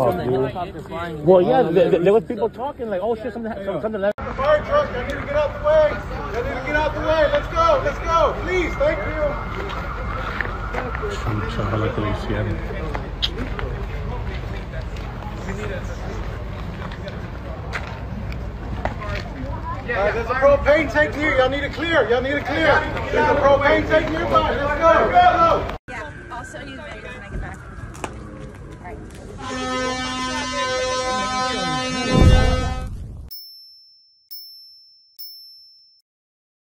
off, dude. Well, yeah, there was people talking like, oh shit, something left. The fire truck, I need to get out the way. I need to get out the way. Let's go. Please, thank you. Chucha, la policía. There's a propane tank here. Y'all need to clear. There's a propane tank nearby. Let's go. Yeah, I'll show you there.